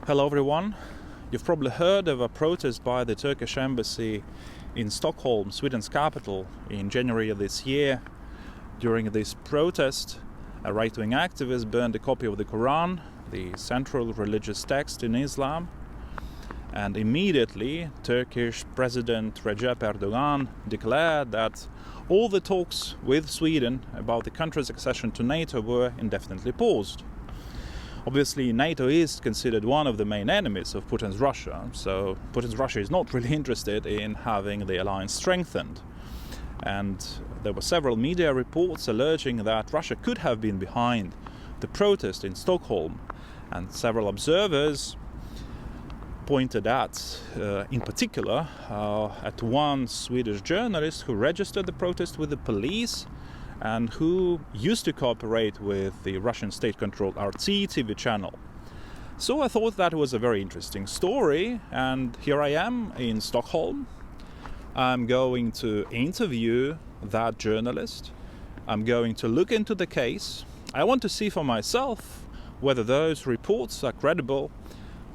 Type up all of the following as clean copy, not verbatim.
Hello everyone. You've probably heard of a protest by the Turkish embassy in Stockholm, Sweden's capital, in January of this year. During this protest, a right-wing activist burned a copy of the Quran, the central religious text in Islam, and immediately Turkish President Recep Erdoğan declared that all the talks with Sweden about the country's accession to NATO were indefinitely paused. Obviously, NATO is considered one of the main enemies of Putin's Russia, so Putin's Russia is not really interested in having the alliance strengthened. And there were several media reports alleging that Russia could have been behind the protest in Stockholm, and several observers pointed at, in particular, at one Swedish journalist who registered the protest with the police and who used to cooperate with the Russian state-controlled RT TV channel. So I thought that was a very interesting story, and here I am in Stockholm. I'm going to interview that journalist. I'm going to look into the case. I want to see for myself whether those reports are credible,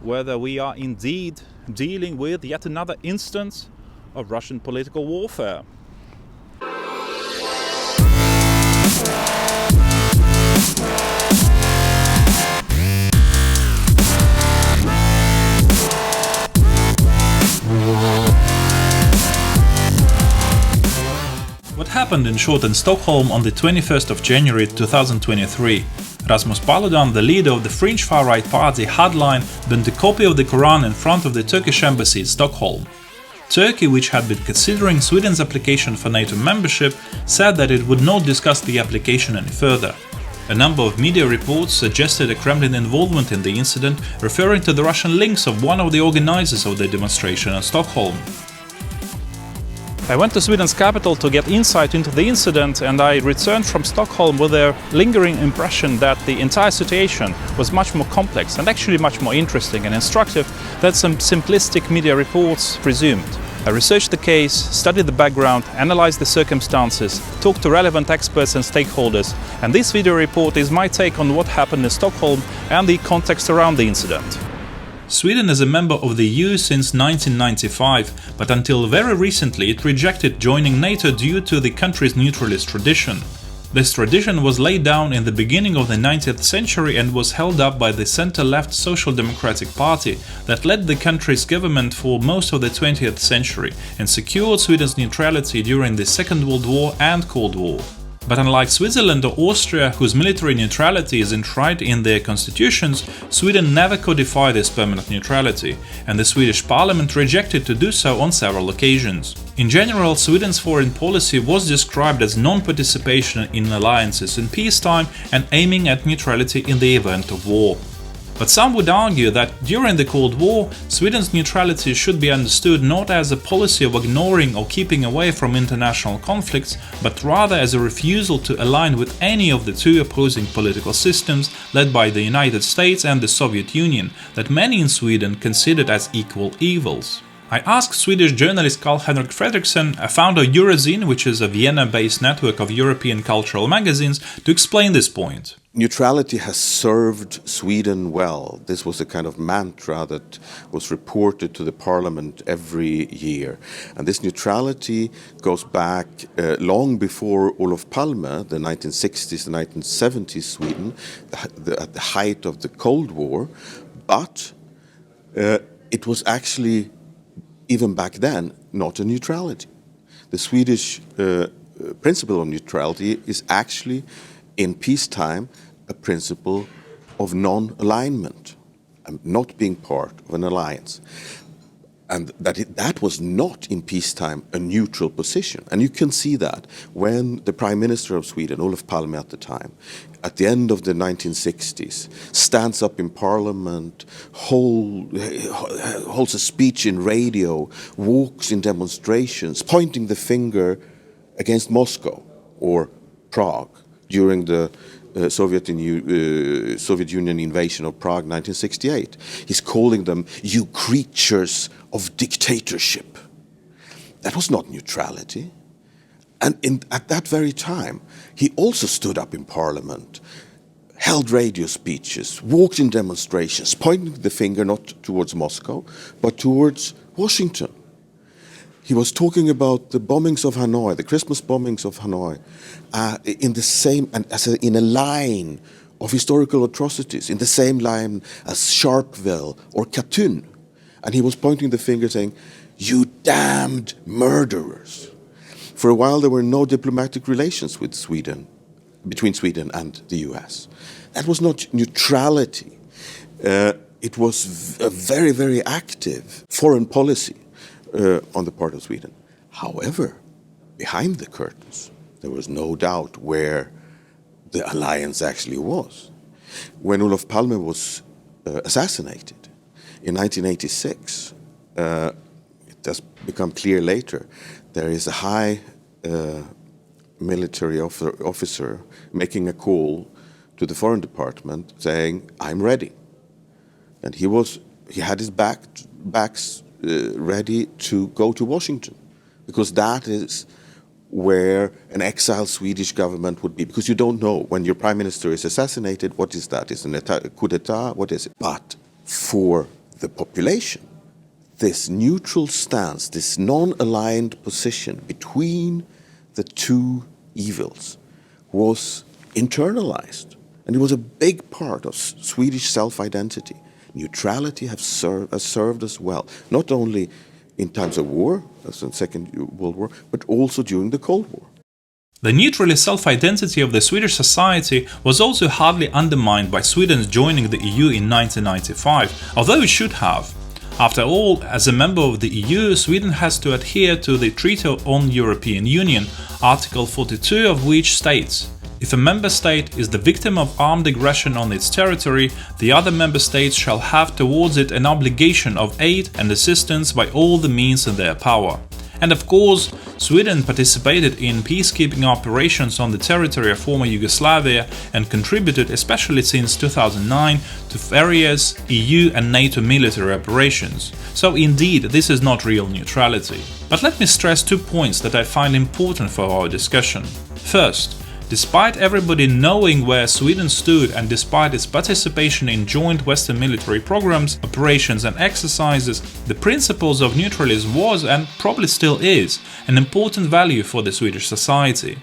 whether we are indeed dealing with yet another instance of Russian political warfare. What happened in short in Stockholm on the 21st of January 2023? Rasmus Paludan, the leader of the fringe far-right party Hardline, burned a copy of the Quran in front of the Turkish embassy in Stockholm. Turkey, which had been considering Sweden's application for NATO membership, said that it would not discuss the application any further. A number of media reports suggested a Kremlin involvement in the incident, referring to the Russian links of one of the organizers of the demonstration in Stockholm. I went to Sweden's capital to get insight into the incident, and I returned from Stockholm with a lingering impression that the entire situation was much more complex and actually much more interesting and instructive than some simplistic media reports presumed. I researched the case, studied the background, analyzed the circumstances, talked to relevant experts and stakeholders, and this video report is my take on what happened in Stockholm and the context around the incident. Sweden is a member of the EU since 1995, but until very recently it rejected joining NATO due to the country's neutralist tradition. This tradition was laid down in the beginning of the 19th century and was held up by the center-left Social Democratic Party that led the country's government for most of the 20th century and secured Sweden's neutrality during the Second World War and Cold War. But unlike Switzerland or Austria, whose military neutrality is enshrined in their constitutions, Sweden never codified this permanent neutrality, and the Swedish parliament rejected to do so on several occasions. In general, Sweden's foreign policy was described as non-participation in alliances in peacetime and aiming at neutrality in the event of war. But some would argue that during the Cold War, Sweden's neutrality should be understood not as a policy of ignoring or keeping away from international conflicts, but rather as a refusal to align with any of the two opposing political systems led by the United States and the Soviet Union that many in Sweden considered as equal evils. I asked Swedish journalist Karl-Henrik Fredriksson, a founder of Eurozine, which is a Vienna-based network of European cultural magazines, to explain this point. Neutrality has served Sweden well. This was a kind of mantra that was reported to the parliament every year. And this neutrality goes back long before Olof Palme, the 1960s and 1970s Sweden, at the height of the Cold War. But it was actually, even back then, not a neutrality. The Swedish principle of neutrality is actually, in peacetime, a principle of non-alignment, not being part of an alliance. And that was not, in peacetime, a neutral position. And you can see that when the Prime Minister of Sweden, Olof Palme at the time, at the end of the 1960s, stands up in Parliament, holds a speech in radio, walks in demonstrations, pointing the finger against Moscow or Prague during the Soviet Union invasion of Prague 1968. He's calling them, "you creatures of dictatorship." That was not neutrality. And at that very time, he also stood up in Parliament held radio speeches, walked in demonstrations, pointing the finger not towards Moscow, but towards Washington. He was talking about the bombings of Hanoi, the Christmas bombings of Hanoi, in the same, and in a line of historical atrocities, in the same line as Sharpeville or Katyn. And he was pointing the finger saying, "You damned murderers." For a while, there were no diplomatic relations with Sweden, between Sweden and the US. That was not neutrality. It was a very, very active foreign policy on the part of Sweden. However, behind the curtains, there was no doubt where the alliance actually was. When Olof Palme was assassinated in 1986, it has become clear later, there is a high military officer making a call to the foreign department saying, "I'm ready." And he had his backs ready to go to Washington, because that is where an exiled Swedish government would be. Because you don't know, when your prime minister is assassinated, what is that? Is it a coup d'etat? What is it? But for the population, this neutral stance, this non-aligned position between the two evils was internalized. And it was a big part of Swedish self-identity. Neutrality has served us well, not only in times of war, as in the Second World War, but also during the Cold War. The neutral self-identity of the Swedish society was also hardly undermined by Sweden's joining the EU in 1995, although it should have. After all, as a member of the EU, Sweden has to adhere to the Treaty on European Union, Article 42 of which states, "If a member state is the victim of armed aggression on its territory, the other member states shall have towards it an obligation of aid and assistance by all the means in their power." And of course, Sweden participated in peacekeeping operations on the territory of former Yugoslavia and contributed, especially since 2009, to various EU and NATO military operations. So indeed, this is not real neutrality. But let me stress 2 points that I find important for our discussion. First, despite everybody knowing where Sweden stood and despite its participation in joint Western military programs, operations and exercises, the principles of neutralism was, and probably still is, an important value for the Swedish society.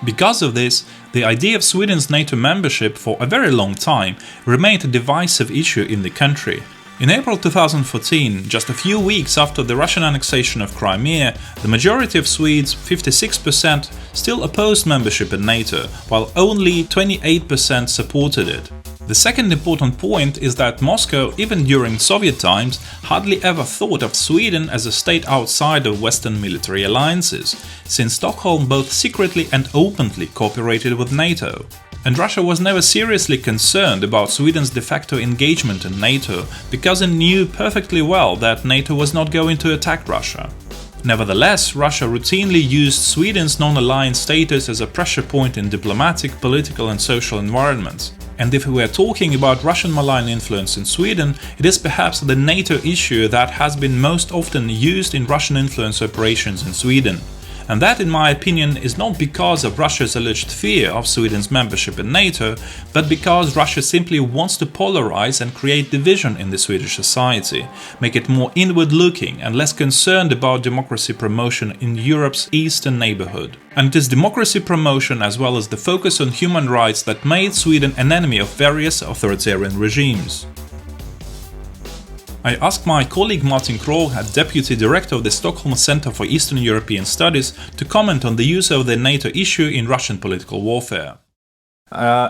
Because of this, the idea of Sweden's NATO membership for a very long time remained a divisive issue in the country. In April 2014, just a few weeks after the Russian annexation of Crimea, the majority of Swedes, 56%, still opposed membership in NATO, while only 28% supported it. The second important point is that Moscow, even during Soviet times, hardly ever thought of Sweden as a state outside of Western military alliances, since Stockholm both secretly and openly cooperated with NATO. And Russia was never seriously concerned about Sweden's de facto engagement in NATO, because it knew perfectly well that NATO was not going to attack Russia. Nevertheless, Russia routinely used Sweden's non-aligned status as a pressure point in diplomatic, political and social environments. And if we are talking about Russian malign influence in Sweden, it is perhaps the NATO issue that has been most often used in Russian influence operations in Sweden. And that, in my opinion, is not because of Russia's alleged fear of Sweden's membership in NATO, but because Russia simply wants to polarize and create division in the Swedish society, make it more inward-looking and less concerned about democracy promotion in Europe's eastern neighborhood. And it is democracy promotion as well as the focus on human rights that made Sweden an enemy of various authoritarian regimes. I asked my colleague Martin Krogh, Deputy Director of the Stockholm Center for Eastern European Studies, to comment on the use of the NATO issue in Russian political warfare.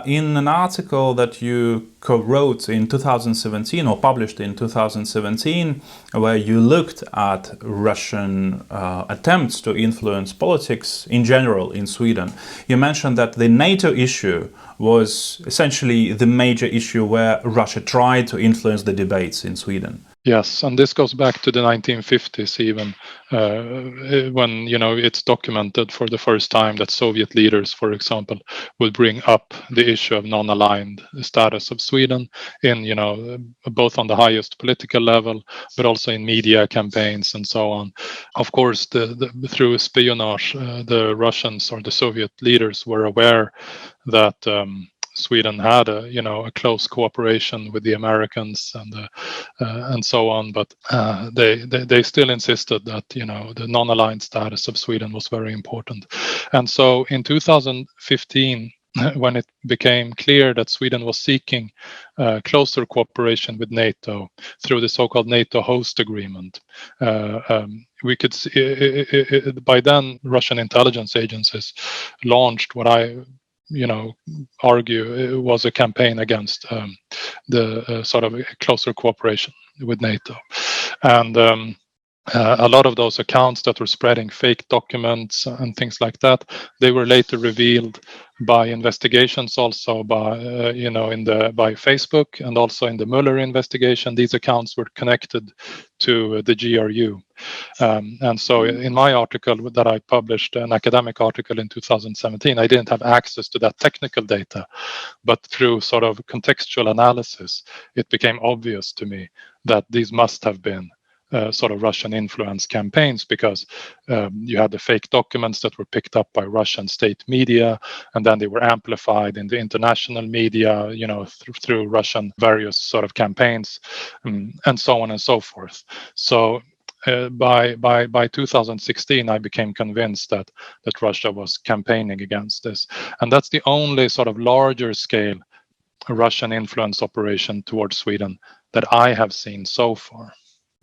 In an article that you co-wrote in 2017 or published in 2017, where you looked at Russian attempts to influence politics in general in Sweden, you mentioned that the NATO issue was essentially the major issue where Russia tried to influence the debates in Sweden. Yes, and this goes back to the 1950s even, when, it's documented for the first time that Soviet leaders, for example, would bring up the issue of non-aligned status of Sweden in, both on the highest political level, but also in media campaigns and so on. Of course, through espionage, the Russians or the Soviet leaders were aware that Sweden had a close cooperation with the Americans and so on, but they still insisted that the non-aligned status of Sweden was very important. And so in 2015, when it became clear that Sweden was seeking closer cooperation with NATO through the so-called NATO host agreement, we could see, by then Russian intelligence agencies launched what I argue was a campaign against the sort of closer cooperation with NATO. And a lot of those accounts that were spreading fake documents and things like that, they were later revealed by investigations, also by by Facebook, and also in the Mueller investigation. These accounts were connected to the GRU, and so in my article that I published, an academic article in 2017, I didn't have access to that technical data, but through sort of contextual analysis, it became obvious to me that these must have been sort of Russian influence campaigns, because you had the fake documents that were picked up by Russian state media, and then they were amplified in the international media, through Russian various sort of campaigns, and so on and so forth. So by 2016, I became convinced that Russia was campaigning against this, and that's the only sort of larger scale Russian influence operation towards Sweden that I have seen so far.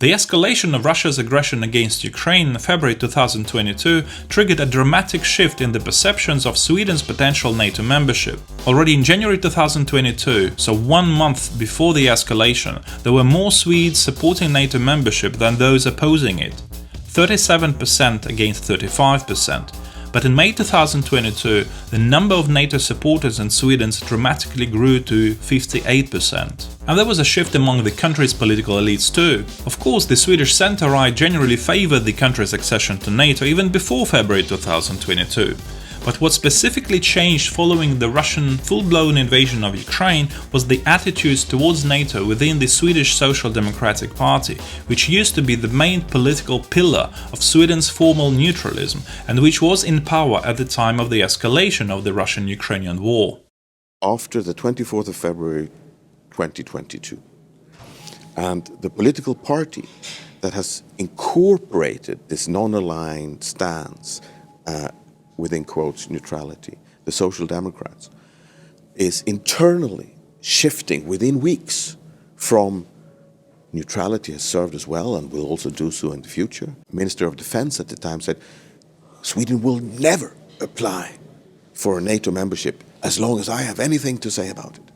The escalation of Russia's aggression against Ukraine in February 2022 triggered a dramatic shift in the perceptions of Sweden's potential NATO membership. Already in January 2022, so 1 month before the escalation, there were more Swedes supporting NATO membership than those opposing it, 37% against 35%. But in May 2022, the number of NATO supporters in Sweden dramatically grew to 58%. And there was a shift among the country's political elites too. Of course, the Swedish centre-right generally favoured the country's accession to NATO even before February 2022. But what specifically changed following the Russian full-blown invasion of Ukraine was the attitudes towards NATO within the Swedish Social Democratic Party, which used to be the main political pillar of Sweden's formal neutralism and which was in power at the time of the escalation of the Russian-Ukrainian war. After the 24th of February 2022, and the political party that has incorporated this non-aligned stance within quotes neutrality, the Social Democrats, is internally shifting within weeks from neutrality has served us well and will also do so in the future. Minister of Defense at the time said, Sweden will never apply for a NATO membership as long as I have anything to say about it.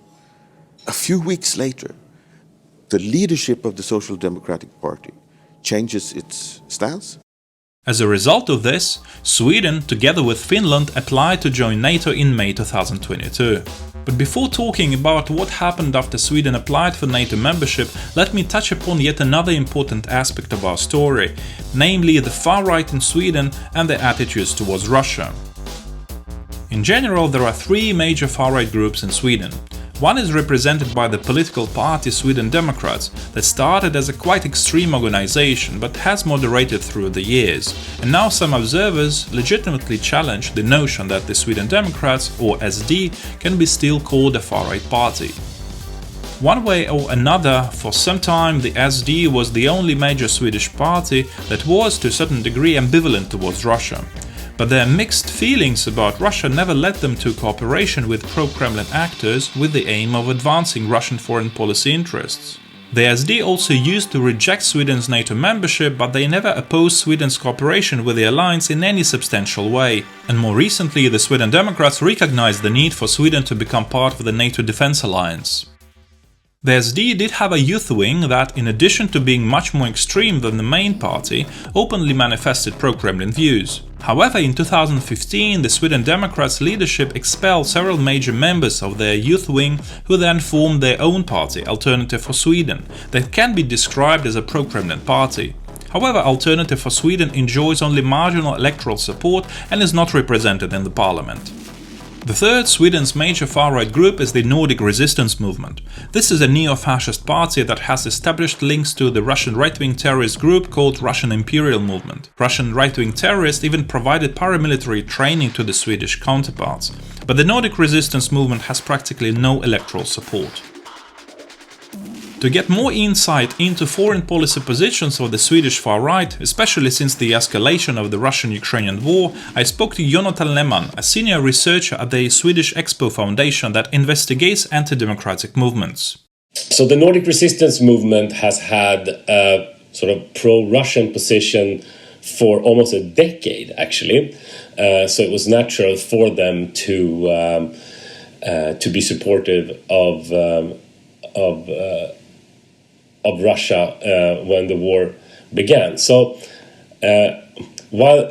A few weeks later, the leadership of the Social Democratic Party changes its stance. As a result of this, Sweden, together with Finland, applied to join NATO in May 2022. But before talking about what happened after Sweden applied for NATO membership, let me touch upon yet another important aspect of our story, namely the far right in Sweden and their attitudes towards Russia. In general, there are three major far-right groups in Sweden. One is represented by the political party Sweden Democrats, that started as a quite extreme organization but has moderated through the years, and now some observers legitimately challenge the notion that the Sweden Democrats, or SD, can be still called a far-right party. One way or another, for some time the SD was the only major Swedish party that was to a certain degree ambivalent towards Russia. But their mixed feelings about Russia never led them to cooperation with pro-Kremlin actors with the aim of advancing Russian foreign policy interests. The SD also used to reject Sweden's NATO membership, but they never opposed Sweden's cooperation with the alliance in any substantial way. And more recently, the Sweden Democrats recognized the need for Sweden to become part of the NATO defense alliance. The SD did have a youth wing that, in addition to being much more extreme than the main party, openly manifested pro-Kremlin views. However, in 2015, the Sweden Democrats' leadership expelled several major members of their youth wing, who then formed their own party, Alternative for Sweden, that can be described as a pro-Kremlin party. However, Alternative for Sweden enjoys only marginal electoral support and is not represented in the parliament. The third, Sweden's major far-right group, is the Nordic Resistance Movement. This is a neo-fascist party that has established links to the Russian right-wing terrorist group called Russian Imperial Movement. Russian right-wing terrorists even provided paramilitary training to the Swedish counterparts. But the Nordic Resistance Movement has practically no electoral support. To get more insight into foreign policy positions of the Swedish far-right, especially since the escalation of the Russian-Ukrainian war, I spoke to Jonathan Lehmann, a senior researcher at the Swedish Expo Foundation that investigates anti-democratic movements. So the Nordic Resistance Movement has had a sort of pro-Russian position for almost a decade, actually. So it was natural for them to be supportive of Russia when the war began. So while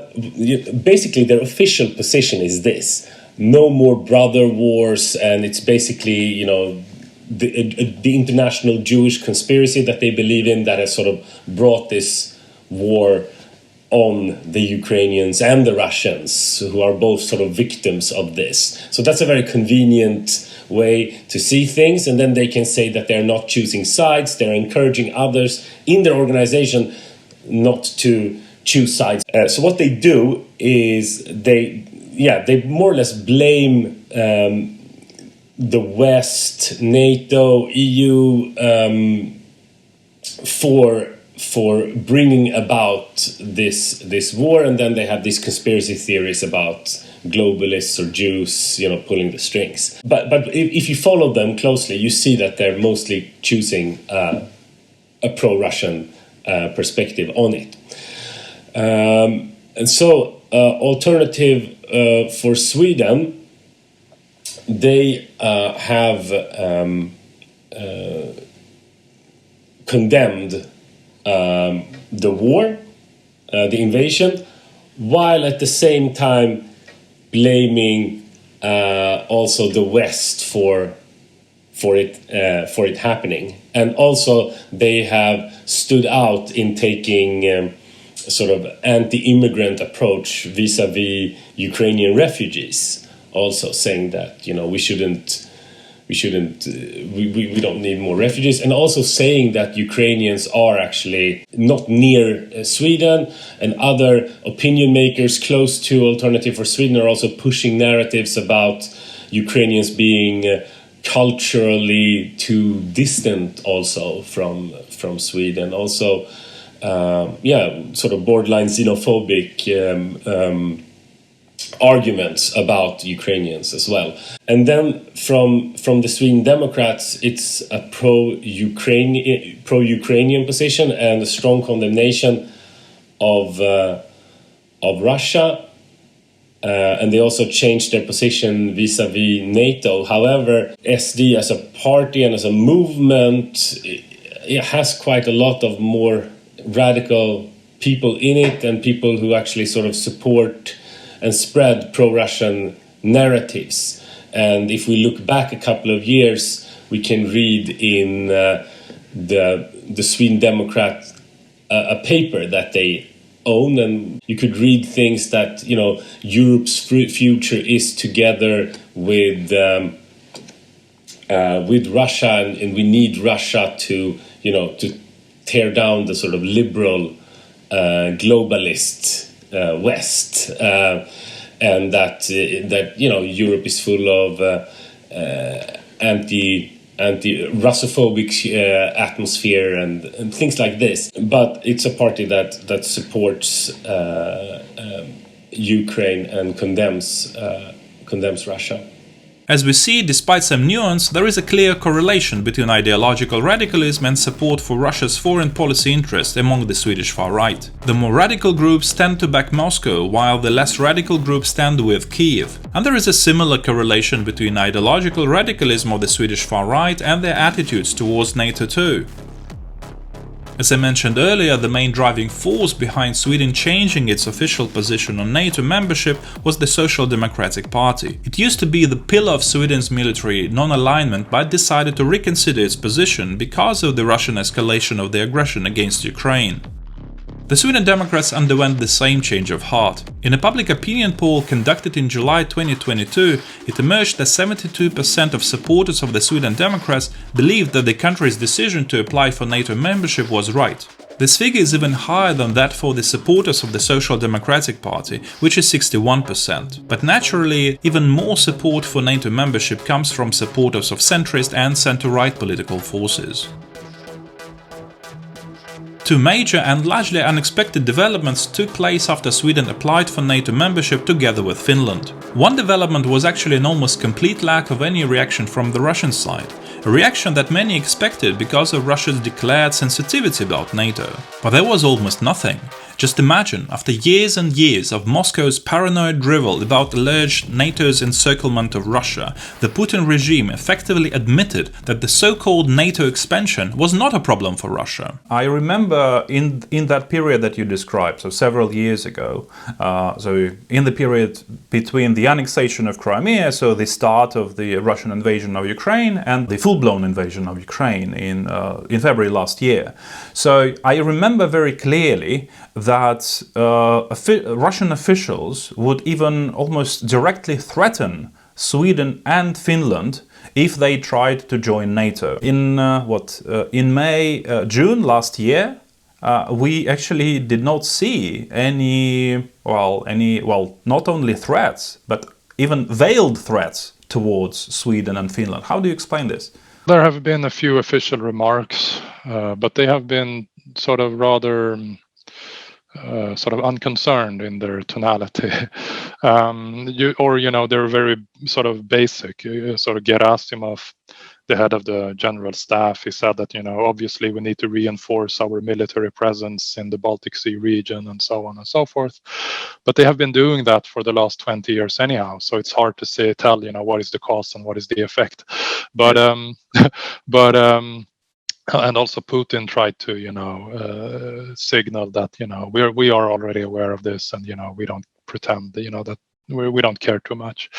basically their official position is this: no more brother wars, and it's basically, the international Jewish conspiracy that they believe in that has sort of brought this war on the Ukrainians and the Russians, who are both sort of victims of this. So that's a very convenient way to see things, and then they can say that they're not choosing sides, they're encouraging others in their organization not to choose sides. So what they do is they more or less blame the West, NATO, EU for bringing about this war, and then they have these conspiracy theories about globalists or Jews, pulling the strings. But if you follow them closely, you see that they're mostly choosing a pro-Russian perspective on it. And so, alternative for Sweden, they have condemned the war, the invasion, while at the same time blaming also the West for it happening. And also they have stood out in taking sort of anti-immigrant approach vis-a-vis Ukrainian refugees, also saying that we don't need more refugees, and also saying that Ukrainians are actually not near Sweden, and other opinion makers close to Alternative for Sweden are also pushing narratives about Ukrainians being culturally too distant also from Sweden. Also, sort of borderline xenophobic arguments about Ukrainians as well. And then from the Sweden Democrats, it's a pro-Ukrainian position and a strong condemnation of Russia. And they also changed their position vis-a-vis NATO. However, SD as a party and as a movement, it has quite a lot of more radical people in it, and people who actually sort of support and spread pro-Russian narratives. And if we look back a couple of years, we can read in the Sweden Democrat a paper that they own, and you could read things that Europe's future is together with Russia, and we need Russia to tear down the sort of liberal globalist West, and that Europe is full of anti-Russophobic atmosphere and things like this. But it's a party that supports Ukraine and condemns Russia. As we see, despite some nuance, there is a clear correlation between ideological radicalism and support for Russia's foreign policy interests among the Swedish far-right. The more radical groups tend to back Moscow, while the less radical groups stand with Kiev. And there is a similar correlation between ideological radicalism of the Swedish far-right and their attitudes towards NATO too. As I mentioned earlier, the main driving force behind Sweden changing its official position on NATO membership was the Social Democratic Party. It used to be the pillar of Sweden's military non-alignment, but decided to reconsider its position because of the Russian escalation of the aggression against Ukraine. The Sweden Democrats underwent the same change of heart. In a public opinion poll conducted in July 2022, it emerged that 72% of supporters of the Sweden Democrats believed that the country's decision to apply for NATO membership was right. This figure is even higher than that for the supporters of the Social Democratic Party, which is 61%. But naturally, even more support for NATO membership comes from supporters of centrist and center-right political forces. Two major and largely unexpected developments took place after Sweden applied for NATO membership together with Finland. One development was actually an almost complete lack of any reaction from the Russian side, a reaction that many expected because of Russia's declared sensitivity about NATO. But there was almost nothing. Just imagine, after years and years of Moscow's paranoid drivel about alleged NATO's encirclement of Russia, the Putin regime effectively admitted that the so-called NATO expansion was not a problem for Russia. I remember in that period that you described, so several years ago, so in the period between the annexation of Crimea, so the start of the Russian invasion of Ukraine, and the full-blown invasion of Ukraine in February last year. So I remember very clearly that Russian officials would even almost directly threaten Sweden and Finland if they tried to join NATO. In June last year, we actually did not see not only threats, but even veiled threats towards Sweden and Finland. How do you explain this? There have been a few official remarks, but they have been sort of rather unconcerned in their tonality. They're very sort of basic. Gerasimov, the head of the general staff, he said that, obviously we need to reinforce our military presence in the Baltic Sea region and so on and so forth. But they have been doing that for the last 20 years anyhow, so it's hard to tell, what is the cause and what is the effect. But and also Putin tried to, signal that, we are already aware of this, and, we don't pretend, that we don't care too much.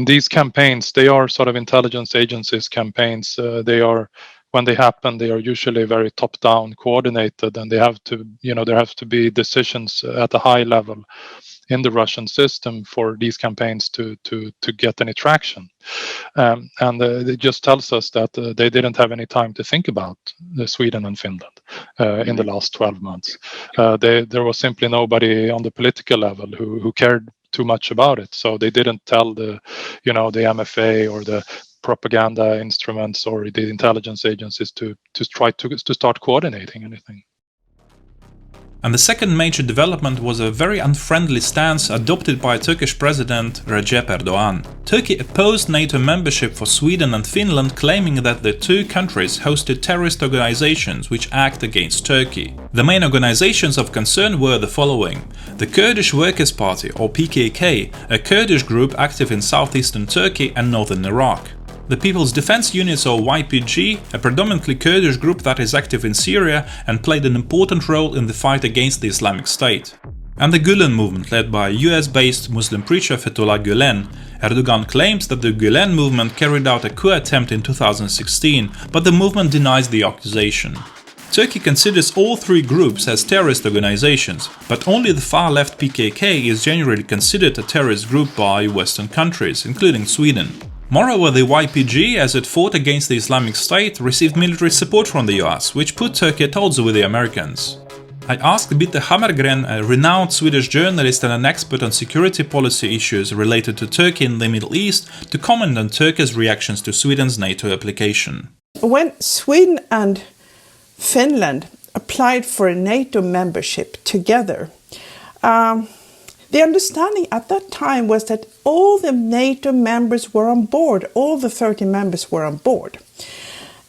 These campaigns, they are sort of intelligence agencies campaigns. When they happen, they are usually very top-down coordinated, and they have to, there have to be decisions at a high level in the Russian system for these campaigns to get any traction. And it just tells us that they didn't have any time to think about Sweden and Finland in the last 12 months. There was simply nobody on the political level who cared too much about it. So they didn't tell the MFA or the propaganda instruments or the intelligence agencies to try to start coordinating anything. And the second major development was a very unfriendly stance adopted by Turkish President Recep Erdoğan. Turkey opposed NATO membership for Sweden and Finland, claiming that the two countries hosted terrorist organizations which act against Turkey. The main organizations of concern were the following: the Kurdish Workers' Party, or PKK, a Kurdish group active in southeastern Turkey and northern Iraq. The People's Defense Units, or YPG, a predominantly Kurdish group that is active in Syria and played an important role in the fight against the Islamic State. And the Gülen movement, led by US-based Muslim preacher Fethullah Gülen. Erdogan claims that the Gülen movement carried out a coup attempt in 2016, but the movement denies the accusation. Turkey considers all three groups as terrorist organizations, but only the far-left PKK is generally considered a terrorist group by Western countries, including Sweden. Moreover, the YPG, as it fought against the Islamic State, received military support from the US, which put Turkey at odds with the Americans. I asked Birte Hammargren, a renowned Swedish journalist and an expert on security policy issues related to Turkey and the Middle East, to comment on Turkey's reactions to Sweden's NATO application. When Sweden and Finland applied for a NATO membership together, the understanding at that time was that all the NATO members were on board, all the 30 members were on board.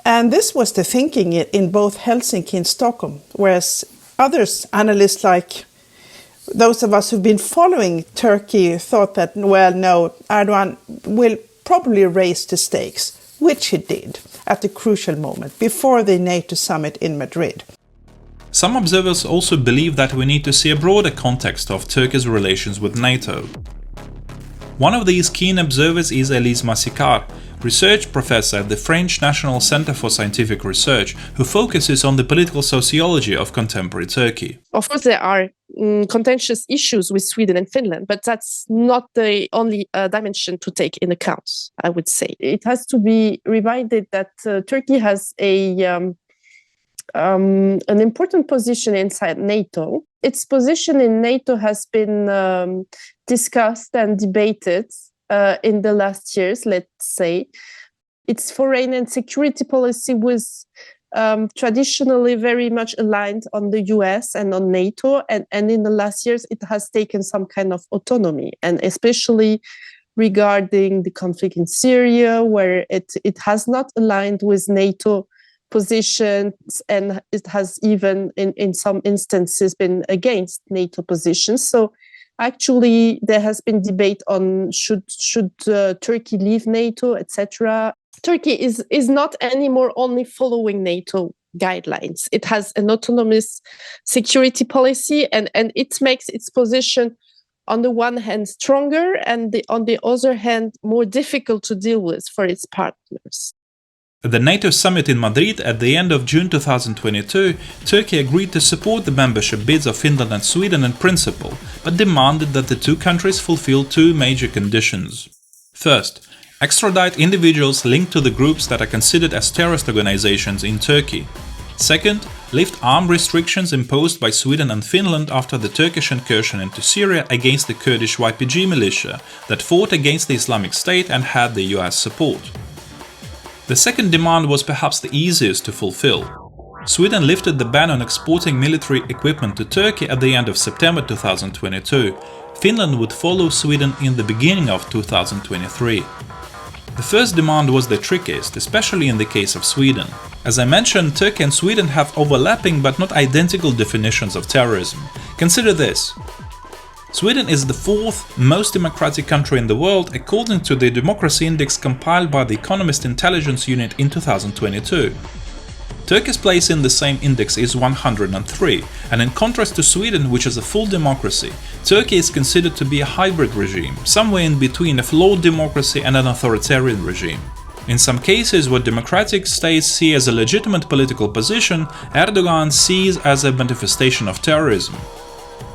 And this was the thinking in both Helsinki and Stockholm, whereas others, analysts like those of us who've been following Turkey, thought that, Erdogan will probably raise the stakes, which he did at a crucial moment before the NATO summit in Madrid. Some observers also believe that we need to see a broader context of Turkey's relations with NATO. One of these keen observers is Elise Massikar, research professor at the French National Center for Scientific Research, who focuses on the political sociology of contemporary Turkey. Of course, there are contentious issues with Sweden and Finland, but that's not the only dimension to take in account, I would say. It has to be reminded that Turkey has an important position inside NATO. Its position in NATO has been discussed and debated in the last years, let's say. Its foreign and security policy was traditionally very much aligned on the US and on NATO, and in the last years it has taken some kind of autonomy, and especially regarding the conflict in Syria, where it has not aligned with NATO positions, and it has even in some instances been against NATO positions. So actually there has been debate on should Turkey leave NATO, etc. Turkey is not anymore only following NATO guidelines. It has an autonomous security policy, and it makes its position on the one hand stronger and on the other hand more difficult to deal with for its partners. At the NATO summit in Madrid at the end of June 2022, Turkey agreed to support the membership bids of Finland and Sweden in principle, but demanded that the two countries fulfill two major conditions. First, extradite individuals linked to the groups that are considered as terrorist organizations in Turkey. Second, lift armed restrictions imposed by Sweden and Finland after the Turkish incursion into Syria against the Kurdish YPG militia that fought against the Islamic State and had the US support. The second demand was perhaps the easiest to fulfill. Sweden lifted the ban on exporting military equipment to Turkey at the end of September 2022. Finland would follow Sweden in the beginning of 2023. The first demand was the trickiest, especially in the case of Sweden. As I mentioned, Turkey and Sweden have overlapping but not identical definitions of terrorism. Consider this. Sweden is the fourth most democratic country in the world according to the Democracy Index compiled by the Economist Intelligence Unit in 2022. Turkey's place in the same index is 103, and in contrast to Sweden, which is a full democracy, Turkey is considered to be a hybrid regime, somewhere in between a flawed democracy and an authoritarian regime. In some cases, what democratic states see as a legitimate political position, Erdoğan sees as a manifestation of terrorism.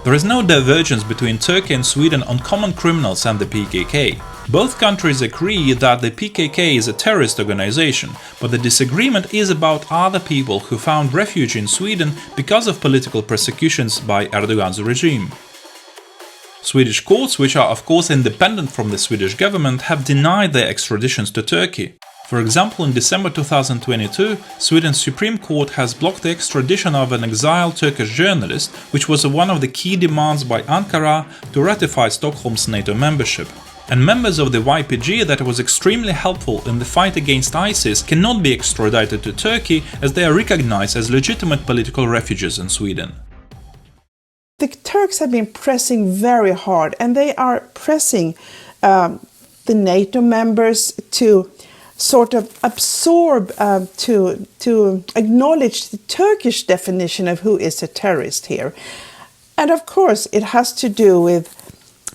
There is no divergence between Turkey and Sweden on common criminals and the PKK. Both countries agree that the PKK is a terrorist organization, but the disagreement is about other people who found refuge in Sweden because of political persecutions by Erdogan's regime. Swedish courts, which are of course independent from the Swedish government, have denied their extraditions to Turkey. For example, in December 2022, Sweden's Supreme Court has blocked the extradition of an exiled Turkish journalist, which was one of the key demands by Ankara to ratify Stockholm's NATO membership. And members of the YPG that was extremely helpful in the fight against ISIS cannot be extradited to Turkey as they are recognized as legitimate political refugees in Sweden. The Turks have been pressing very hard, and they are pressing the NATO members to sort of absorb, to acknowledge the Turkish definition of who is a terrorist here. And of course it has to do with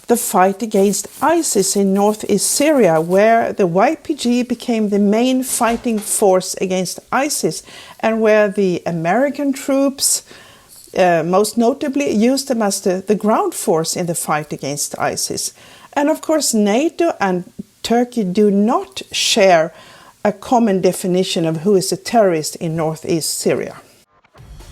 the fight against ISIS in northeast Syria, where the YPG became the main fighting force against ISIS, and where the American troops, most notably, used them as the ground force in the fight against ISIS. And of course NATO and Turkey do not share a common definition of who is a terrorist in northeast Syria.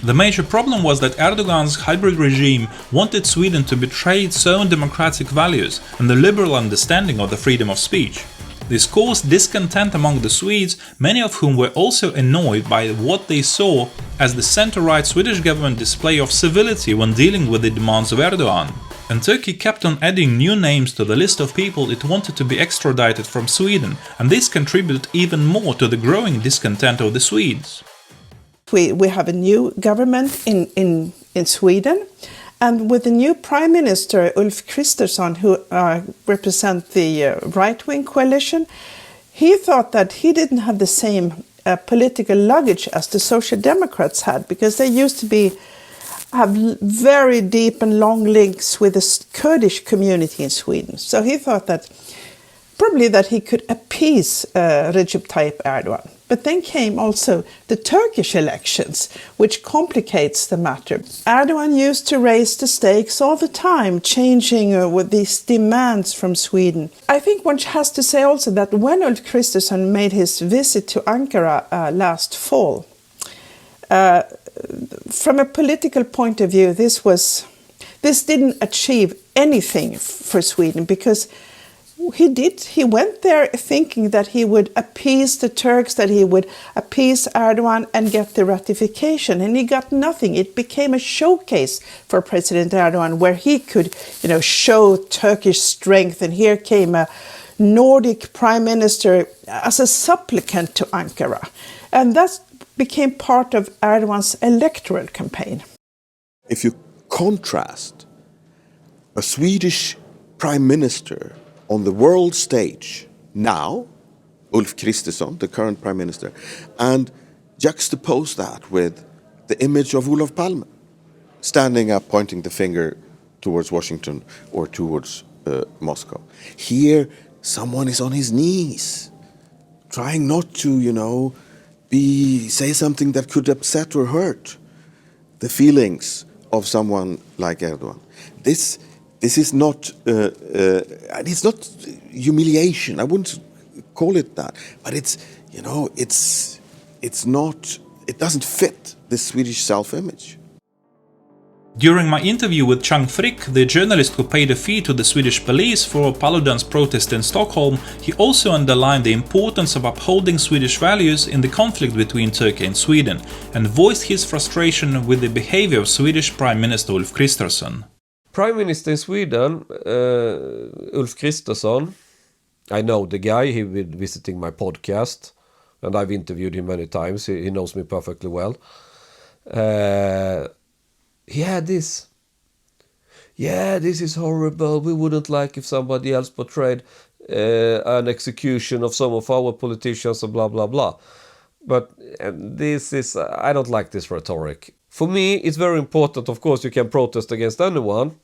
The major problem was that Erdogan's hybrid regime wanted Sweden to betray its own democratic values and the liberal understanding of the freedom of speech. This caused discontent among the Swedes, many of whom were also annoyed by what they saw as the center-right Swedish government display of servility when dealing with the demands of Erdogan. And Turkey kept on adding new names to the list of people it wanted to be extradited from Sweden, and this contributed even more to the growing discontent of the Swedes. We have a new government in Sweden, and with the new Prime Minister Ulf Kristersson, who represents the right-wing coalition, he thought that he didn't have the same political luggage as the Social Democrats had, because they used to have very deep and long links with the Kurdish community in Sweden. So he thought that probably that he could appease Recep Tayyip Erdoğan. But then came also the Turkish elections, which complicates the matter. Erdoğan used to raise the stakes all the time, changing with these demands from Sweden. I think one has to say also that when Ulf Kristersson made his visit to Ankara last fall, from a political point of view, this didn't achieve anything for Sweden, because he went there thinking that he would appease the Turks, that he would appease Erdogan and get the ratification, and he got nothing. It became a showcase for President Erdogan, where he could, show Turkish strength, and here came a Nordic prime minister as a supplicant to Ankara, and that became part of Erdogan's electoral campaign. If you contrast a Swedish prime minister on the world stage now, Ulf Kristersson, the current prime minister, and juxtapose that with the image of Olof Palme, standing up, pointing the finger towards Washington or towards Moscow. Here, someone is on his knees, trying not to, say something that could upset or hurt the feelings of someone like Erdogan. This is not, and it's not humiliation. I wouldn't call it that, but it's not. It doesn't fit the Swedish self-image. During my interview with Chang Frick, the journalist who paid a fee to the Swedish police for Paludan's protest in Stockholm, he also underlined the importance of upholding Swedish values in the conflict between Turkey and Sweden, and voiced his frustration with the behavior of Swedish Prime Minister Ulf Kristersson. Prime Minister in Sweden, Ulf Kristersson, I know the guy, he's been visiting my podcast, and I've interviewed him many times, he knows me perfectly well. He had this, this is horrible, we wouldn't like if somebody else portrayed an execution of some of our politicians and blah blah blah. But this is, I don't like this rhetoric. For me, it's very important, of course, you can protest against anyone.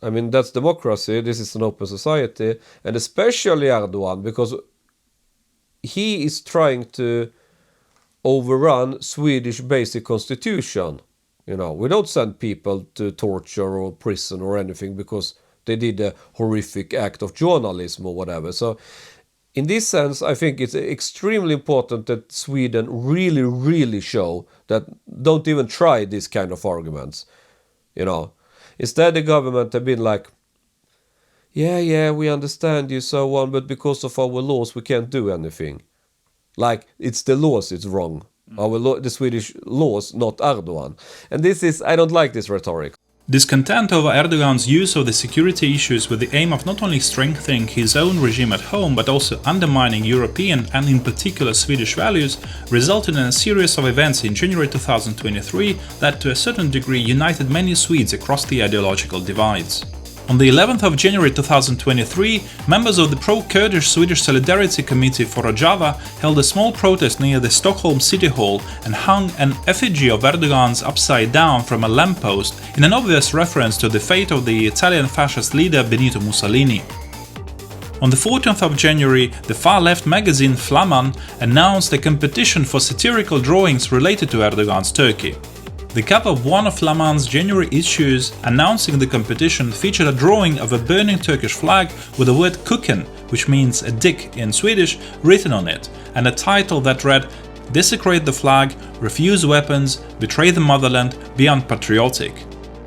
I mean, that's democracy, this is an open society, and especially Erdogan, because he is trying to overrun Swedish basic constitution. We don't send people to torture or prison or anything because they did a horrific act of journalism or whatever. So in this sense, I think it's extremely important that Sweden really, really show that don't even try these kind of arguments. Instead the government have been like, yeah, we understand you, so on, but because of our laws we can't do anything. Like, it's the laws it's wrong. The Swedish laws, not Erdogan. And I don't like this rhetoric. Discontent over Erdogan's use of the security issues with the aim of not only strengthening his own regime at home but also undermining European and in particular Swedish values resulted in a series of events in January 2023 that to a certain degree united many Swedes across the ideological divides. On the 11th of January 2023, members of the pro-Kurdish Swedish Solidarity Committee for Rojava held a small protest near the Stockholm City Hall and hung an effigy of Erdogan's upside down from a lamppost in an obvious reference to the fate of the Italian fascist leader Benito Mussolini. On the 14th of January, the far-left magazine Flamman announced a competition for satirical drawings related to Erdogan's Turkey. The cover of one of Flamman's January issues announcing the competition featured a drawing of a burning Turkish flag with the word "kuken", which means a dick in Swedish, written on it, and a title that read "Desecrate the flag, refuse weapons, betray the motherland, be unpatriotic."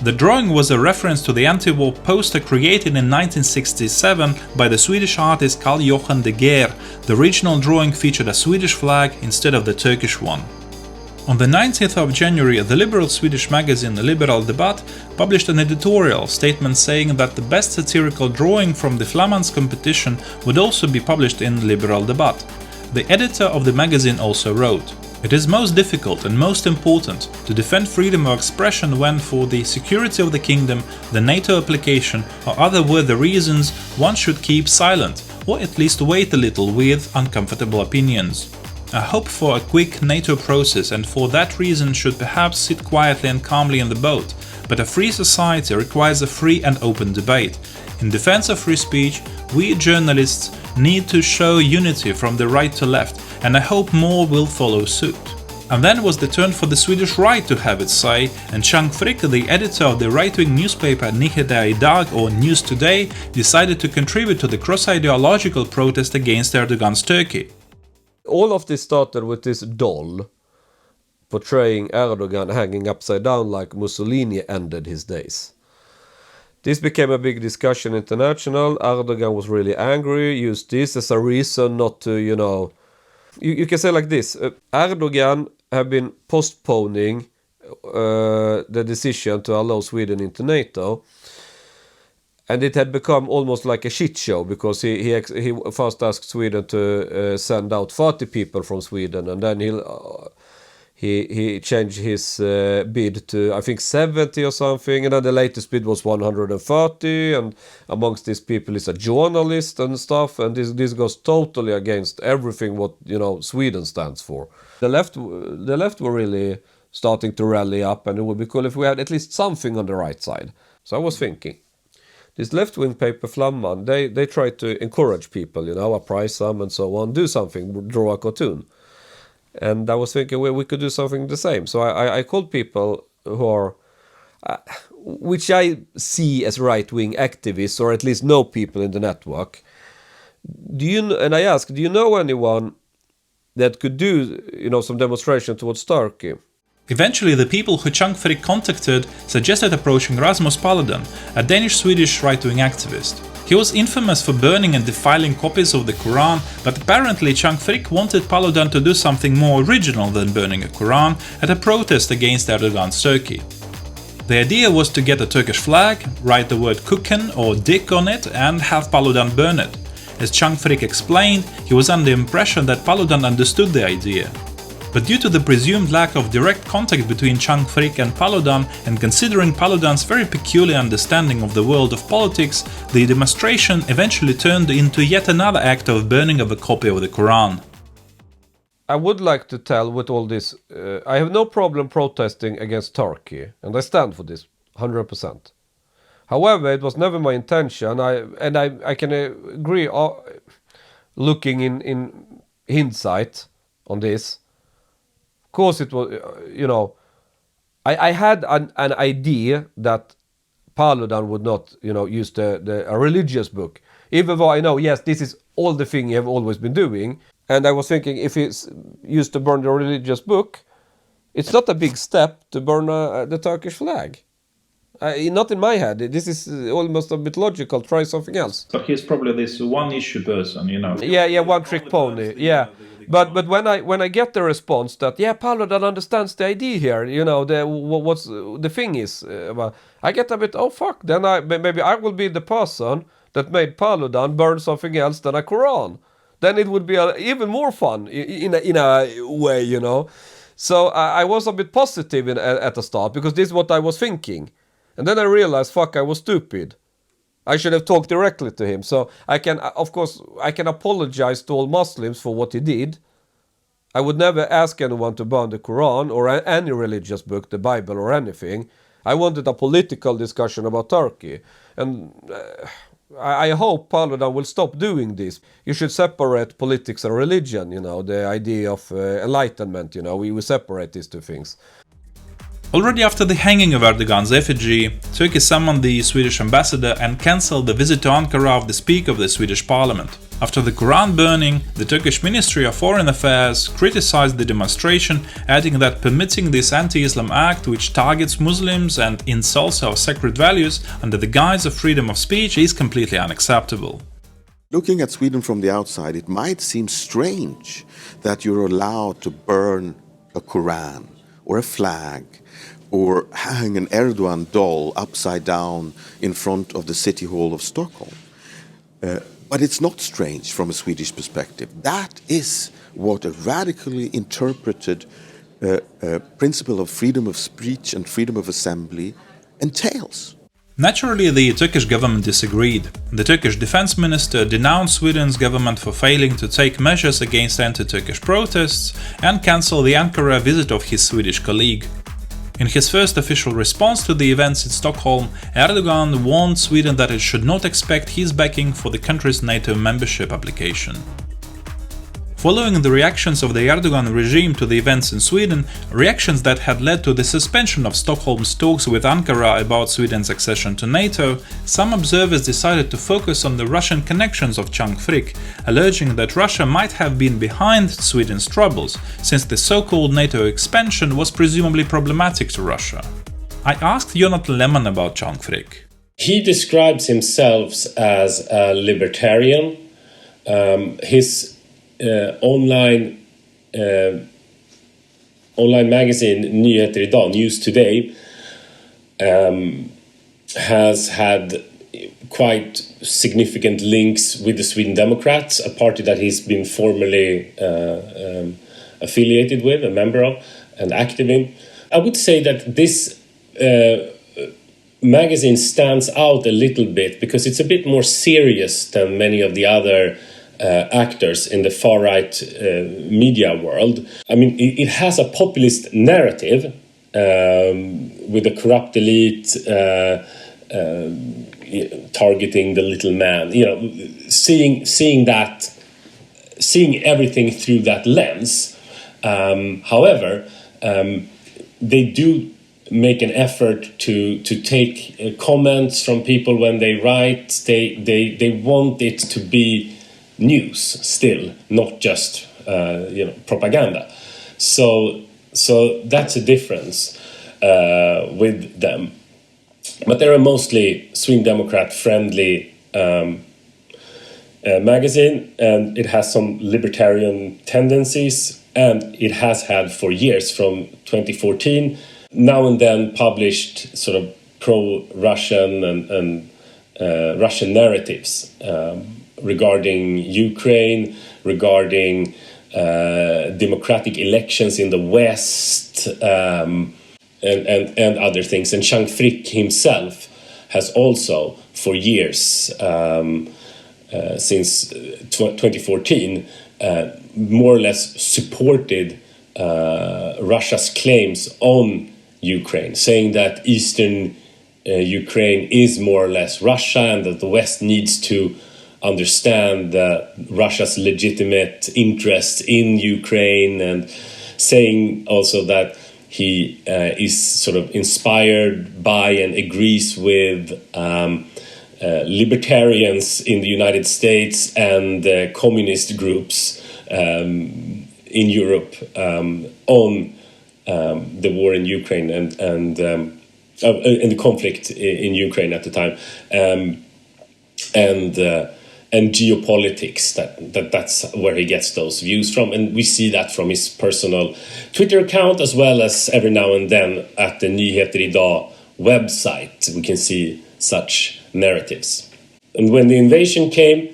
The drawing was a reference to the anti-war poster created in 1967 by the Swedish artist Carl Johan de Geer. The original drawing featured a Swedish flag instead of the Turkish one. On the 19th of January, the liberal Swedish magazine Liberal Debatt published an editorial statement saying that the best satirical drawing from the Flamman's competition would also be published in Liberal Debatt. The editor of the magazine also wrote, "It is most difficult and most important to defend freedom of expression when, for the security of the kingdom, the NATO application, or other worthy reasons, one should keep silent, or at least wait a little with uncomfortable opinions. I hope for a quick NATO process and for that reason should perhaps sit quietly and calmly in the boat, but a free society requires a free and open debate. In defense of free speech, we journalists need to show unity from the right to left, and I hope more will follow suit. And then was the turn for the Swedish right to have its say, and Chang Frick, the editor of the right-wing newspaper Nyheter Idag or News Today, decided to contribute to the cross-ideological protest against Erdogan's Turkey. All of this started with this doll portraying Erdogan hanging upside down like Mussolini ended his days. This became a big discussion international. Erdogan was really angry, used this as a reason not to, you can say like this, Erdogan have been postponing the decision to allow Sweden into NATO, and it had become almost like a shit show because he first asked Sweden to send out 40 people from Sweden, and then he changed his bid to I think 70 or something, and then the latest bid was 130, and amongst these people is a journalist and stuff, and this goes totally against everything what Sweden stands for. The left were really starting to rally up, and it would be cool if we had at least something on the right side. So I was thinking, this left-wing paper Flamman, they try to encourage people, appraise them and so on, do something, draw a cartoon. And I was thinking we could do something the same. So I called people who are, which I see as right-wing activists, or at least know people in the network. And I asked, do you know anyone that could do, some demonstration towards Turkey? Eventually, the people who Chang Frick contacted suggested approaching Rasmus Paludan, a Danish-Swedish right-wing activist. He was infamous for burning and defiling copies of the Quran, but apparently Chang Frick wanted Paludan to do something more original than burning a Quran at a protest against Erdogan's Turkey. The idea was to get a Turkish flag, write the word kuken or dick on it, and have Paludan burn it. As Chang Frick explained, he was under the impression that Paludan understood the idea. But due to the presumed lack of direct contact between Chang Frick and Paludan, and considering Paludan's very peculiar understanding of the world of politics, the demonstration eventually turned into yet another act of burning of a copy of the Quran. I would like to tell with all this, I have no problem protesting against Turkey, and I stand for this 100%. However, it was never my intention, I can agree, looking in hindsight on this. Of course it was, I had an idea that Paludan would not, use a religious book. Even though I know, yes, this is all the thing you have always been doing. And I was thinking, if he's used to burn the religious book, it's not a big step to burn the Turkish flag. Not in my head. This is almost a bit logical. Try something else. But he's probably this one-issue person, Yeah, one-trick pony. Yeah. But when I get the response that Paludan understands the idea here, what's the thing is, I get a bit fuck. Then maybe I will be the person that made Paludan burn something else than a Quran. Then it would be even more fun in a way, So I was a bit positive at the start because this is what I was thinking, and then I realized I was stupid. I should have talked directly to him. So I can apologize to all Muslims for what he did. I would never ask anyone to burn the Quran or any religious book, the Bible or anything. I wanted a political discussion about Turkey. And I hope Paludan will stop doing this. You should separate politics and religion, the idea of enlightenment, we will separate these two things. Already after the hanging of Erdogan's effigy, Turkey summoned the Swedish ambassador and cancelled the visit to Ankara of the Speaker of the Swedish Parliament. After the Quran burning, the Turkish Ministry of Foreign Affairs criticized the demonstration, adding that permitting this anti-Islam act, which targets Muslims and insults our sacred values under the guise of freedom of speech, is completely unacceptable. Looking at Sweden from the outside, it might seem strange that you're allowed to burn a Quran or a flag or hang an Erdogan doll upside down in front of the City Hall of Stockholm. But it's not strange from a Swedish perspective. That is what a radically interpreted principle of freedom of speech and freedom of assembly entails. Naturally, the Turkish government disagreed. The Turkish defense minister denounced Sweden's government for failing to take measures against anti-Turkish protests and cancelled the Ankara visit of his Swedish colleague. In his first official response to the events in Stockholm, Erdogan warned Sweden that it should not expect his backing for the country's NATO membership application. Following the reactions of the Erdogan regime to the events in Sweden, reactions that had led to the suspension of Stockholm's talks with Ankara about Sweden's accession to NATO, some observers decided to focus on the Russian connections of Chang Frick, alleging that Russia might have been behind Sweden's troubles, since the so-called NATO expansion was presumably problematic to Russia. I asked Jonathan Lehmann about Chang Frick. He describes himself as a libertarian. His online magazine Nyheter idag, News Today, has had quite significant links with the Sweden Democrats, a party that he's been formerly affiliated with, a member of, and active in. I would say that this magazine stands out a little bit because it's a bit more serious than many of the other actors in the far-right media world. I mean, it has a populist narrative with a corrupt elite targeting the little man. You know, seeing everything through that lens. However, they do make an effort to take comments from people when they write. They want it to be news still, not just propaganda. So that's a difference with them. But they're a mostly Sweden Democrat friendly magazine, and it has some libertarian tendencies, and it has had for years, from 2014, now and then published sort of pro-Russian and Russian narratives regarding Ukraine, regarding democratic elections in the West, and other things. And Chang Frick himself has also, for years, since 2014, more or less supported Russia's claims on Ukraine, saying that Eastern Ukraine is more or less Russia, and that the West needs to understand Russia's legitimate interest in Ukraine, and saying also that he is sort of inspired by and agrees with libertarians in the United States and communist groups in Europe on the war in Ukraine and the conflict in Ukraine at the time, and geopolitics. That's where he gets those views from, and we see that from his personal Twitter account, as well as every now and then at the Nyheter idag website we can see such narratives. And when the invasion came,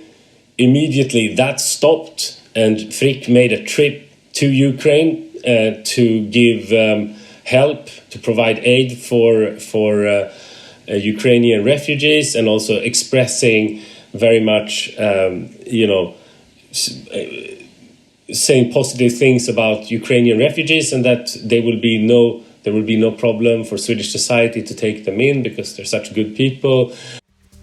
immediately that stopped, and Frick made a trip to Ukraine to give help, to provide aid for Ukrainian refugees, and also expressing very much, saying positive things about Ukrainian refugees, and that there will be no problem for Swedish society to take them in because they're such good people.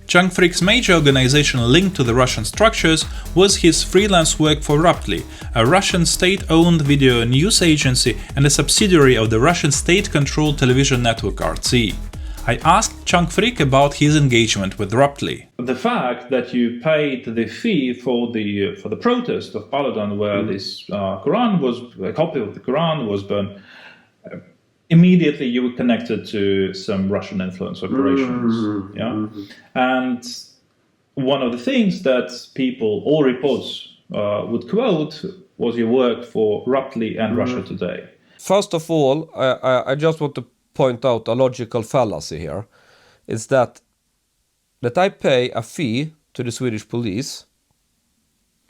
Chang Frick's major organization linked to the Russian structures was his freelance work for Raptly, a Russian state-owned video news agency and a subsidiary of the Russian state-controlled television network RT. I asked Chang Frick about his engagement with Raptly. The fact that you paid the fee for the protest of Paludan, where this a copy of the Quran was burned, immediately you were connected to some Russian influence operations. And one of the things that people, all reports would quote, was your work for Raptly and Russia Today. First of all, I just want to point out a logical fallacy here. It's that I pay a fee to the Swedish police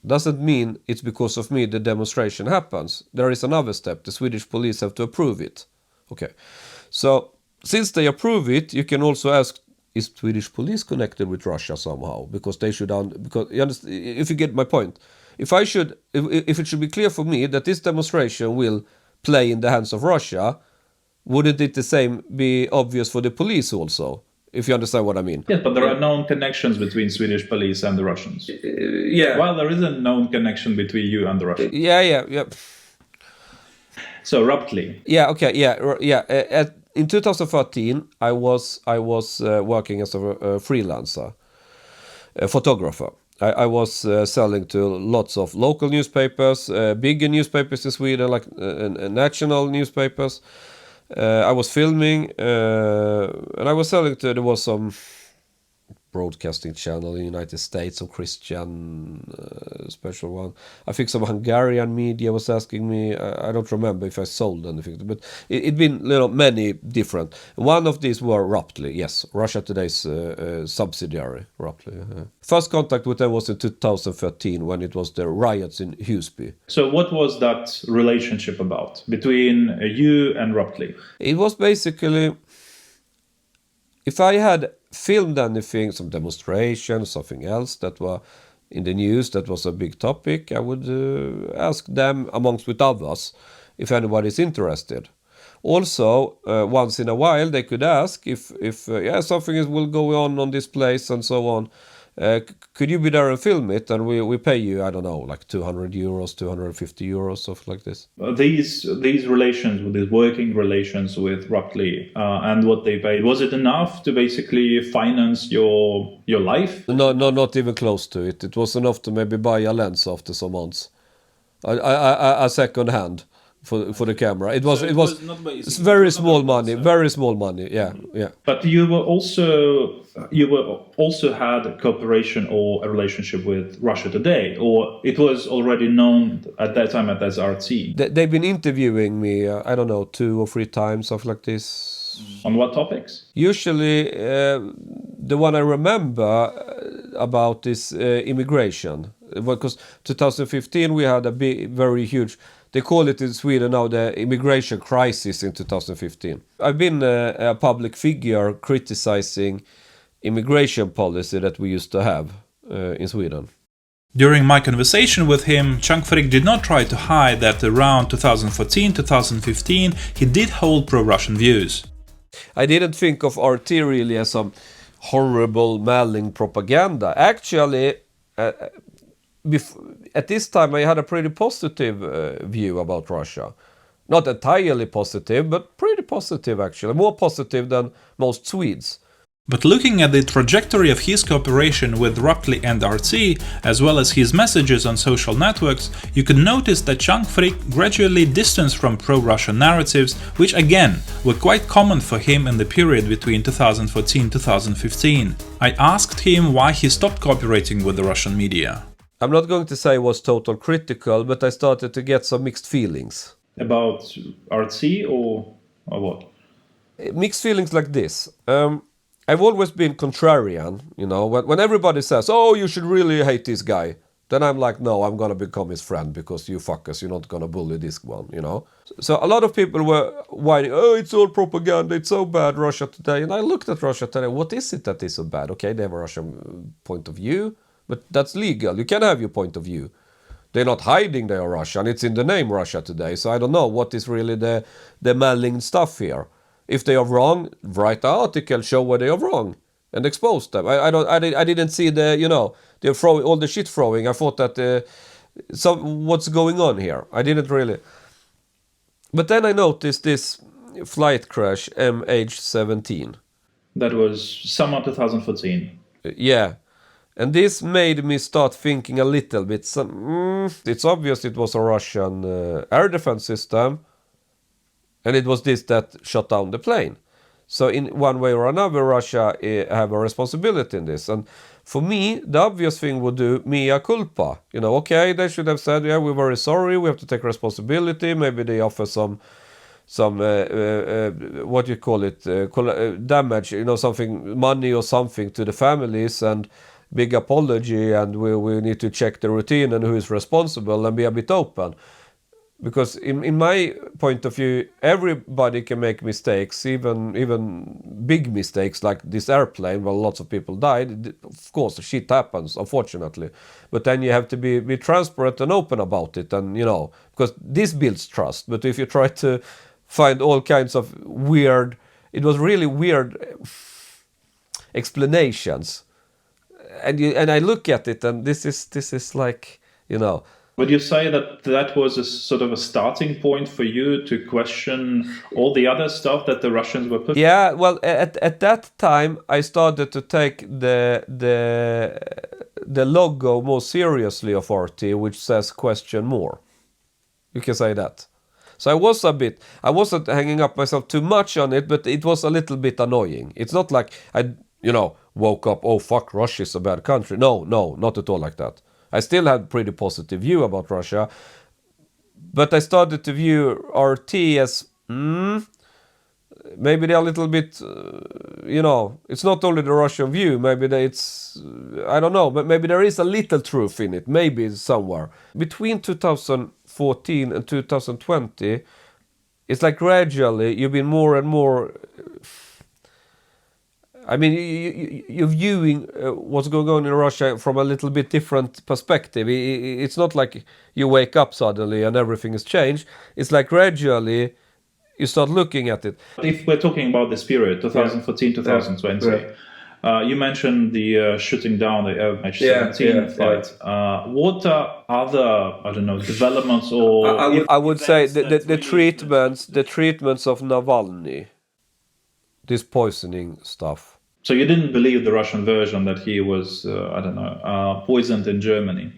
doesn't mean it's because of me the demonstration happens. There is another step. The Swedish police have to approve it. Okay. So since they approve it, you can also ask, is Swedish police connected with Russia somehow? Because they should because you understand, if you get my point. If it should be clear for me that this demonstration will play in the hands of Russia, Wouldn't it the same be obvious for the police also? If you understand what I mean. Yes, but there are known connections between Swedish police and the Russians. Yeah. Well, there is a known connection between you and the Russians. Yeah. So abruptly. Yeah. Okay. Yeah. In 2013, I was working as a freelancer, a photographer. I was selling to lots of local newspapers, bigger newspapers in Sweden, like national newspapers. I was filming, and I was selling to, there was some broadcasting channel in the United States, some Christian special one. I think some Hungarian media was asking me. I don't remember if I sold anything, but it'd been many different. One of these were Raptly, yes, Russia Today's subsidiary, Raptly. First contact with them was in 2013 when it was the riots in Husby. So what was that relationship about between you and Raptly? It was basically, if I had filmed anything, some demonstration, something else that were in the news that was a big topic, I would ask them, amongst with others, if anybody is interested. Also, once in a while, they could ask if something will go on this place and so on. Could you be there and film it? And we pay you, I don't know, like 200 euros, 250 euros, something like this. These relations, with these working relations with Raptly and what they paid, was it enough to basically finance your life? No, not even close to it. It was enough to maybe buy a lens after some months, a second hand for the camera. It was very small money, yeah. But you were also had cooperation or a relationship with Russia Today, or it was already known at that time as RT? They've been interviewing me, I don't know, 2 or 3 times, stuff like this. On what topics? Usually, the one I remember about is immigration, because 2015 we had a very huge. They call it in Sweden now the immigration crisis in 2015. I've been a public figure criticizing immigration policy that we used to have in Sweden. During my conversation with him, Chang Frick did not try to hide that around 2014-2015 he did hold pro-Russian views. I didn't think of RT really as some horrible mailing propaganda. Actually, at this time I had a pretty positive view about Russia. Not entirely positive, but pretty positive actually. More positive than most Swedes. But looking at the trajectory of his cooperation with Raptly and RT, as well as his messages on social networks, you can notice that Chang Frick gradually distanced from pro-Russian narratives, which again were quite common for him in the period between 2014-2015. I asked him why he stopped cooperating with the Russian media. I'm not going to say it was total critical, but I started to get some mixed feelings. About RT or what? Mixed feelings like this. I've always been contrarian, when everybody says, oh, you should really hate this guy, then I'm like, no, I'm gonna become his friend because you fuckers, you're not gonna bully this one, So a lot of people were whining, oh, it's all propaganda, it's so bad, Russia Today. And I looked at Russia Today, what is it that is so bad? Okay, they have a Russian point of view, but that's legal, you can have your point of view. They're not hiding they are Russian, it's in the name Russia Today, so I don't know what is really the malign stuff here. If they are wrong, write an article, show where they are wrong, and expose them. I didn't see they're throwing all the shit throwing. I thought that what's going on here? I didn't really. But then I noticed this flight crash MH17. That was summer 2014. Yeah, and this made me start thinking a little bit. It's obvious it was a Russian air defense system. And it was this that shot down the plane. So in one way or another, Russia have a responsibility in this. And for me, the obvious thing would do mea culpa. Okay, they should have said, yeah, we're very sorry, we have to take responsibility. Maybe they offer some what you call it, damage, something, money or something to the families and big apology. And we need to check the routine and who is responsible and be a bit open. Because in my point of view, everybody can make mistakes, even big mistakes like this airplane where lots of people died. Of course, shit happens, unfortunately. But then you have to be transparent and open about it, and because this builds trust. But if you try to find all kinds of weird. It was really weird explanations, and I look at it, and this is like, you know. Would you say that that was a sort of a starting point for you to question all the other stuff that the Russians were putting? Yeah, well, at that time, I started to take the logo more seriously of RT, which says question more. You can say that. So I wasn't hanging up myself too much on it, but it was a little bit annoying. It's not like I, woke up, oh fuck, Russia's a bad country. No, not at all like that. I still had pretty positive view about Russia, but I started to view RT as, maybe they're a little bit, it's not only the Russian view, maybe I don't know, but maybe there is a little truth in it, maybe somewhere. Between 2014 and 2020, it's like gradually you've been more and more, I mean, you're viewing what's going on in Russia from a little bit different perspective. It's not like you wake up suddenly and everything has changed. It's like gradually you start looking at it. If we're talking about this period, 2014, 2020, you mentioned the shooting down the MH17 flight. What are other, developments or... I would say the treatments of Navalny, this poisoning stuff. So you didn't believe the Russian version that he was, poisoned in Germany?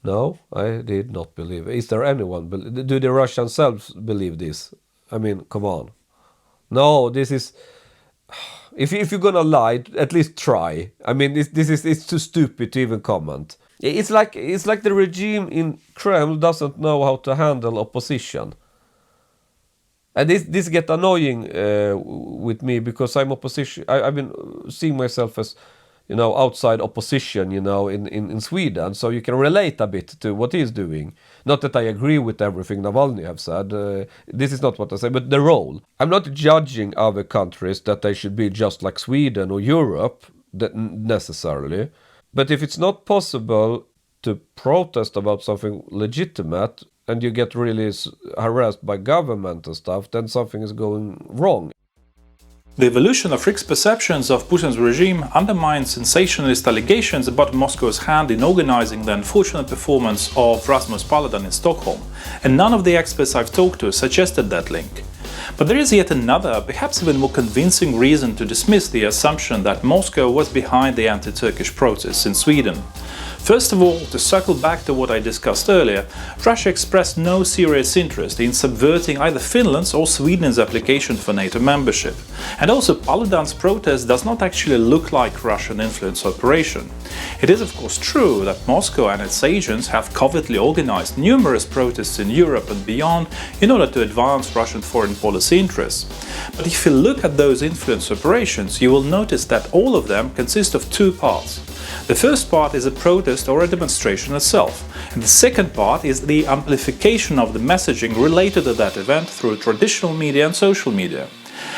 No, I did not believe. Is there anyone? Do the Russians themselves believe this? I mean, come on. No, this is... If you're gonna lie, at least try. I mean, it's too stupid to even comment. It's like the regime in Kremlin doesn't know how to handle opposition. And this get annoying with me because I'm opposition. I've been seeing myself as, outside opposition, in Sweden. So you can relate a bit to what he's doing. Not that I agree with everything Navalny have said. This is not what I say, but the role. I'm not judging other countries that they should be just like Sweden or Europe necessarily. But if it's not possible to protest about something legitimate, and you get really harassed by government and stuff, then something is going wrong. The evolution of Frick's perceptions of Putin's regime undermines sensationalist allegations about Moscow's hand in organizing the unfortunate performance of Rasmus Paludan in Stockholm, and none of the experts I've talked to suggested that link. But there is yet another, perhaps even more convincing reason to dismiss the assumption that Moscow was behind the anti-Turkish protests in Sweden. First of all, to circle back to what I discussed earlier, Russia expressed no serious interest in subverting either Finland's or Sweden's application for NATO membership. And also, Paludan's protest does not actually look like Russian influence operation. It is of course true that Moscow and its agents have covertly organized numerous protests in Europe and beyond in order to advance Russian foreign policy interests. But if you look at those influence operations, you will notice that all of them consist of two parts. The first part is a protest or a demonstration itself, and the second part is the amplification of the messaging related to that event through traditional media and social media.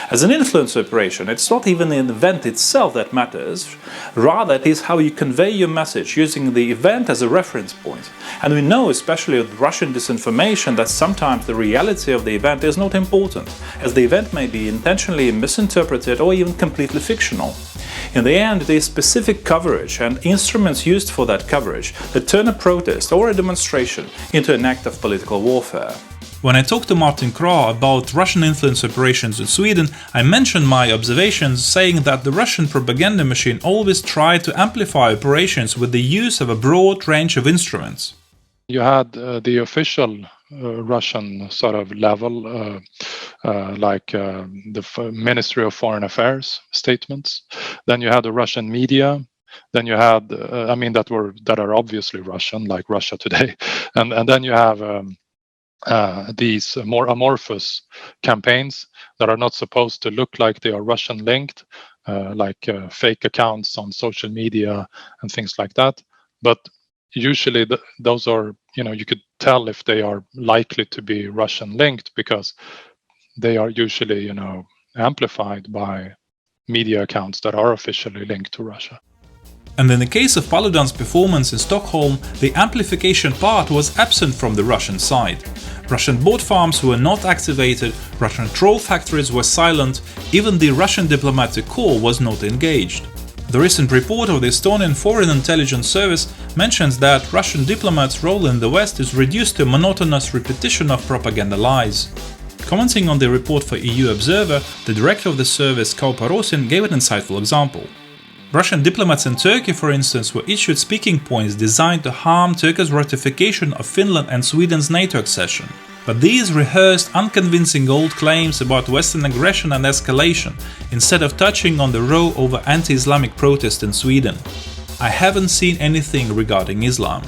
As an influence operation, it's not even the event itself that matters, rather it is how you convey your message using the event as a reference point. And we know, especially with Russian disinformation, that sometimes the reality of the event is not important, as the event may be intentionally misinterpreted or even completely fictional. In the end, it is specific coverage and instruments used for that coverage that turn a protest or a demonstration into an act of political warfare. When I talked to Martin Krah about Russian influence operations in Sweden, I mentioned my observations, saying that the Russian propaganda machine always tried to amplify operations with the use of a broad range of instruments. You had the official Russian sort of level, like the Ministry of Foreign Affairs statements. Then you had the Russian media. Then you had, that are obviously Russian, like Russia Today, and then you have these more amorphous campaigns that are not supposed to look like they are Russian linked, like fake accounts on social media and things like that. But usually those are, you could tell if they are likely to be Russian linked because they are usually, amplified by media accounts that are officially linked to Russia. And in the case of Paludan's performance in Stockholm, the amplification part was absent from the Russian side. Russian bot farms were not activated, Russian troll factories were silent, even the Russian diplomatic corps was not engaged. The recent report of the Estonian Foreign Intelligence Service mentions that Russian diplomats' role in the West is reduced to a monotonous repetition of propaganda lies. Commenting on the report for EU Observer, the director of the service, Kaupo Rosin, gave an insightful example. Russian diplomats in Turkey, for instance, were issued speaking points designed to harm Turkey's ratification of Finland and Sweden's NATO accession. But these rehearsed, unconvincing old claims about Western aggression and escalation, instead of touching on the row over anti-Islamic protest in Sweden. I haven't seen anything regarding Islam.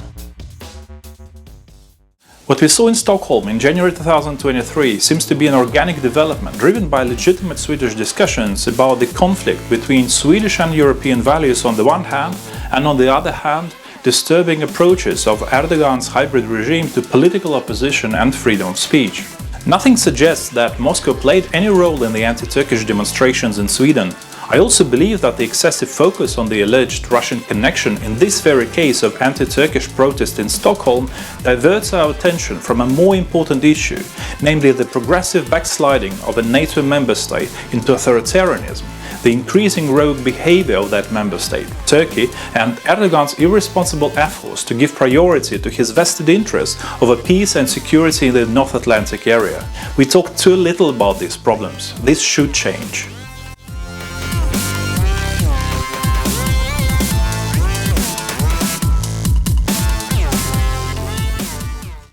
What we saw in Stockholm in January 2023 seems to be an organic development driven by legitimate Swedish discussions about the conflict between Swedish and European values on the one hand, and on the other hand, disturbing approaches of Erdogan's hybrid regime to political opposition and freedom of speech. Nothing suggests that Moscow played any role in the anti-Turkish demonstrations in Sweden. I also believe that the excessive focus on the alleged Russian connection in this very case of anti-Turkish protest in Stockholm diverts our attention from a more important issue, namely the progressive backsliding of a NATO member state into authoritarianism, the increasing rogue behavior of that member state, Turkey, and Erdogan's irresponsible efforts to give priority to his vested interests over peace and security in the North Atlantic area. We talk too little about these problems. This should change.